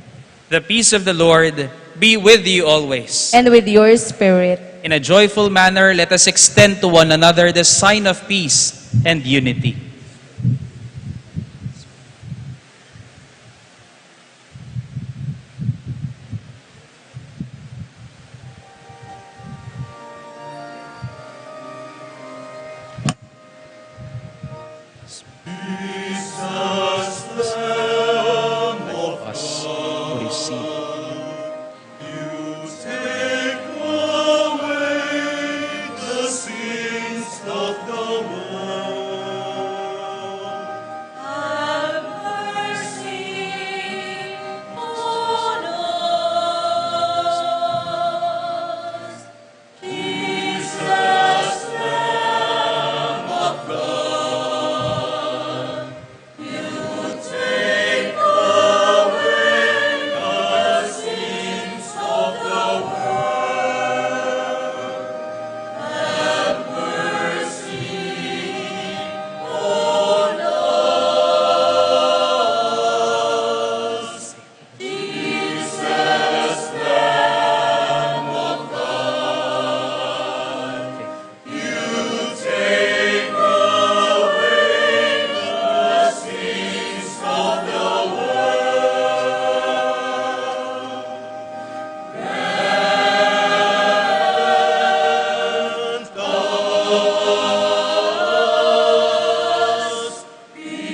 The peace of the Lord be with you always. And with your spirit. In a joyful manner, let us extend to one another the sign of peace and unity. Us who receive Take away the sins of the world. Have mercy on us. Jesus, Lamb of God, you take away the sins of the world. Have mercy on us. Jesus, Lamb of God, you take away the sins of the world. Grant us peace.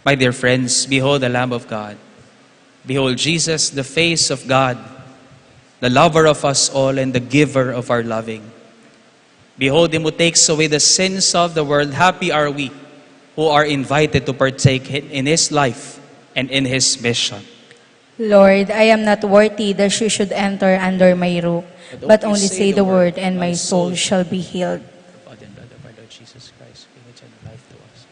My dear friends, behold the Lamb of God. Behold Jesus, the face of God, the lover of us all and the giver of our loving. Behold him who takes away the sins of the world. Happy are we who are invited to partake in his life and in his mission. Lord, I am not worthy that you should enter under my roof, but only say the word, and my soul shall be healed. Body and blood of our Lord Jesus Christ, bring eternal life to us.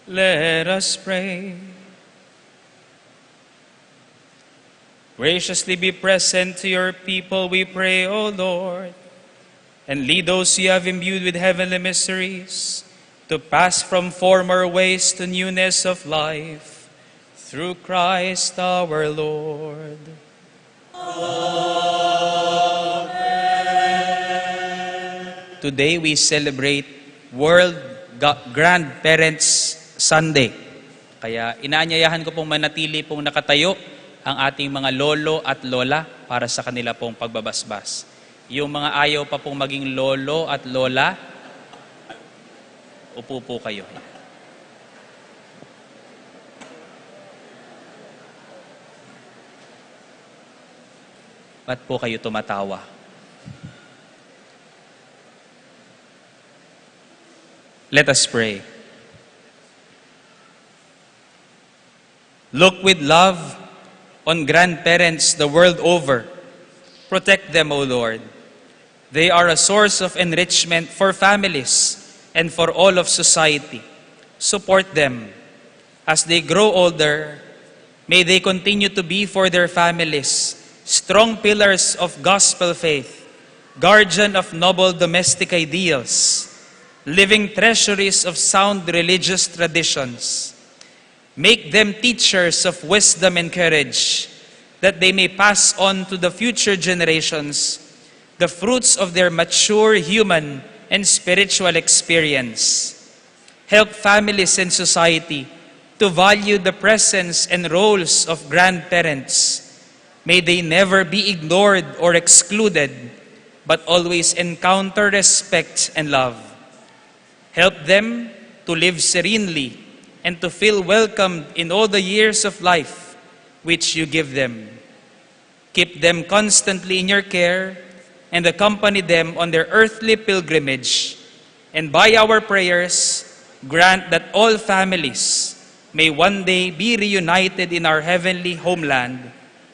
Let us pray. Graciously be present to your people, we pray, O Lord, and lead those you have imbued with heavenly mysteries to pass from former ways to newness of life, through Christ our Lord. Today we celebrate World Grandparents Sunday. Kaya inaanyayahan ko pong manatili pong nakatayo ang ating mga lolo at lola para sa kanila pong pagbabasbas. Yung mga ayaw pa pong maging lolo at lola, upo po kayo. Ba't po kayo tumatawa? Let us pray. Look with love on grandparents the world over. Protect them, O Lord. They are a source of enrichment for families and for all of society. Support them. As they grow older, may they continue to be for their families strong pillars of gospel faith, guardian of noble domestic ideals, living treasuries of sound religious traditions. Make them teachers of wisdom and courage, that they may pass on to the future generations the fruits of their mature human and spiritual experience. Help families and society to value the presence and roles of grandparents. May they never be ignored or excluded, but always encounter respect and love. Help them to live serenely and to feel welcomed in all the years of life which you give them. Keep them constantly in your care and accompany them on their earthly pilgrimage. And by our prayers, grant that all families may one day be reunited in our heavenly homeland,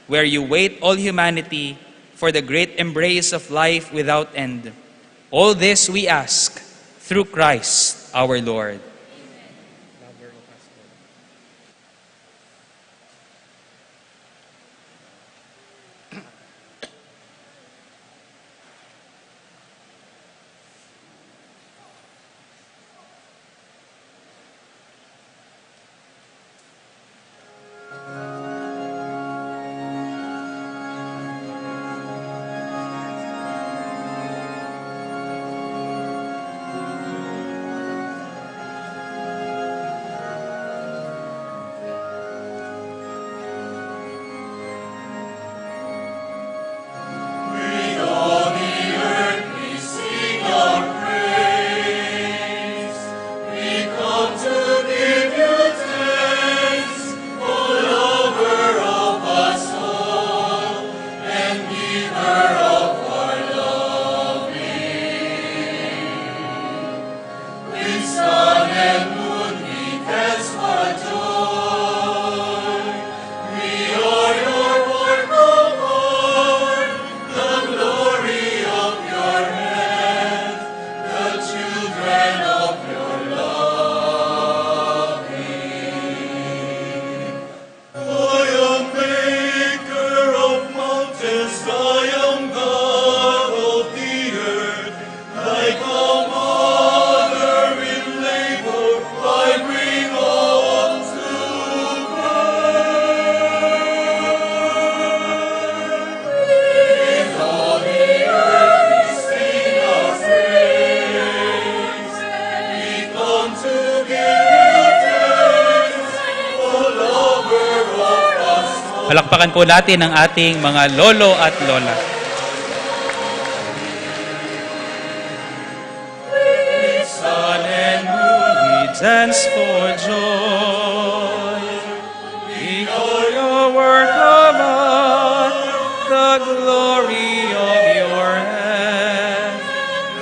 where you wait all humanity for the great embrace of life without end. All this we ask through Christ our Lord. Palakpakan po natin ang ating mga lolo at lola. Sun and moon, we dance for joy. Before your work of art, the glory of your hand,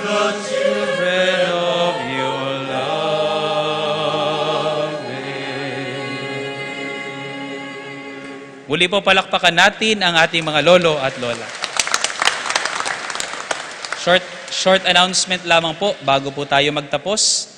the children of your love. Muli po palakpakan natin ang ating mga lolo at lola. Short announcement lamang po bago po tayo magtapos.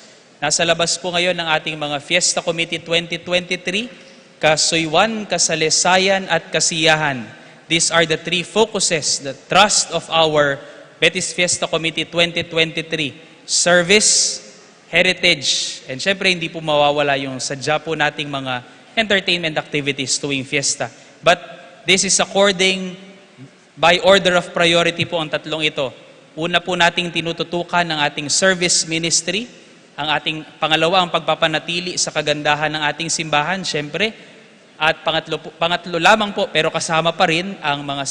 Nasa labas po ngayon ng ating mga Fiesta Committee 2023, kasuywan, kasalisayan at kasiyahan. These are the three focuses, the thrust of our Betis Fiesta Committee 2023. Service, heritage, and syempre hindi po mawawala yung sadya po nating mga entertainment activities tuwing fiesta. But this is according by order of priority po ang tatlong ito. Una po nating tinututukan ng ating service ministry, ang ating pangalawa ang pagpapanatili sa kagandahan ng ating simbahan, syempre. At pangatlo lamang po, pero kasama pa rin ang mga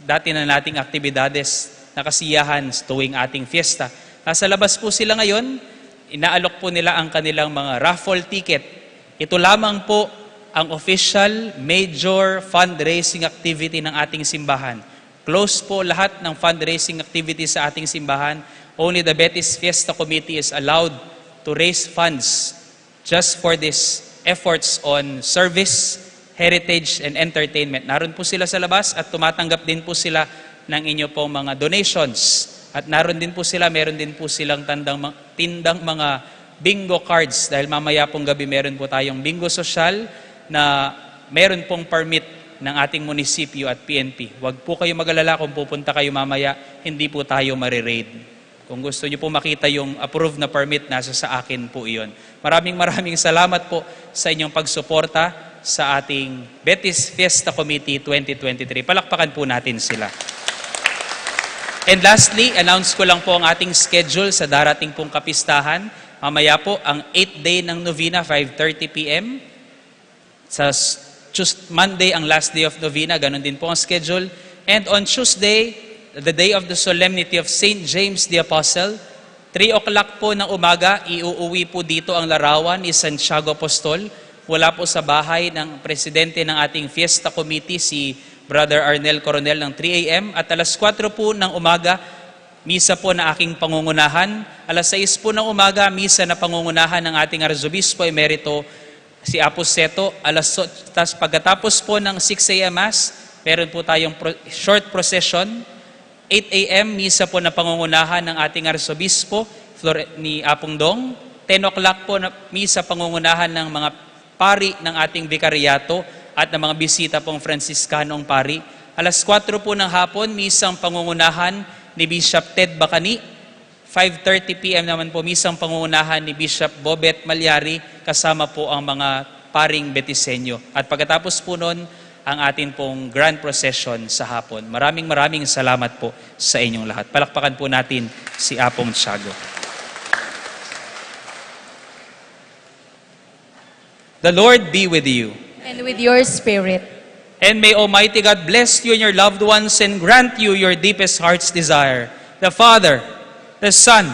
dati na nating aktibidades na kasiyahan tuwing ating fiesta. Nasa labas po sila ngayon, inaalok po nila ang kanilang mga raffle ticket. Ito lamang po ang official major fundraising activity ng ating simbahan. Close po lahat ng fundraising activities sa ating simbahan. Only the Betis Fiesta Committee is allowed to raise funds just for these efforts on service, heritage, and entertainment. Naroon po sila sa labas at tumatanggap din po sila ng inyo pong mga donations. At naroon din po sila, meron din po silang tindang mga bingo cards dahil mamaya pong gabi meron po tayong bingo social na meron pong permit ng ating munisipyo at PNP. Huwag po kayo mag-alala kung pupunta kayo mamaya, hindi po tayo marireid. Kung gusto niyo po makita yung approved na permit, nasa sa akin po iyon. Maraming salamat po sa inyong pagsuporta sa ating Betis Fiesta Committee 2023. Palakpakan po natin sila. And lastly, announce ko lang po ang ating schedule sa darating pong kapistahan. Mamaya po ang 8th day ng novena, 5:30 p.m. Sa Monday, ang last day of novena, ganun din po ang schedule. And on Tuesday, the day of the solemnity of St. James the Apostle, 3 o'clock po ng umaga, iuuwi po dito ang larawan ni Santiago Apostol. Wala po sa bahay ng presidente ng ating Fiesta Committee, si Brother Arnel Coronel ng 3 a.m. At alas 4 po ng umaga, misa po na aking pangungunahan. Alas 6 po ng umaga, misa na pangungunahan ng ating Arzobispo Emerito, si Apo Seto. Tas pagkatapos po ng 6 a.m. Mass, meron po tayong short procession. 8 a.m. misa po na pangungunahan ng ating Arzobispo ni Apong Dong. 10 o'clock po na misa pangungunahan ng mga pari ng ating Vicariato at ng mga bisita pong Franciscanong pari. Alas 4 po ng hapon, misang pangungunahan ni Bishop Ted Bacani. 5:30 p.m. naman po, misang pangungunahan ni Bishop Bobet Malyari, kasama po ang mga paring Betisenyo. At pagkatapos po nun, ang atin pong grand procession sa hapon. Maraming salamat po sa inyong lahat. Palakpakan po natin si Apong Tiago. The Lord be with you. And with your spirit. And may Almighty God bless you and your loved ones and grant you your deepest heart's desire. The Father, the Son,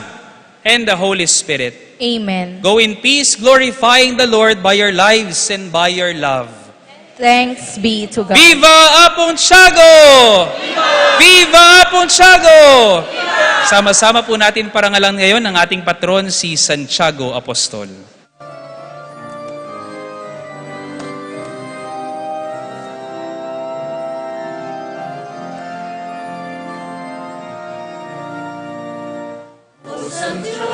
and the Holy Spirit. Amen. Go in peace, glorifying the Lord by your lives and by your love. Thanks be to God. Viva Apong Tiago! Viva Apong Tiago! Sama-sama po natin parangalan ngayon ang ating patron, si Santiago Apostol. Santiago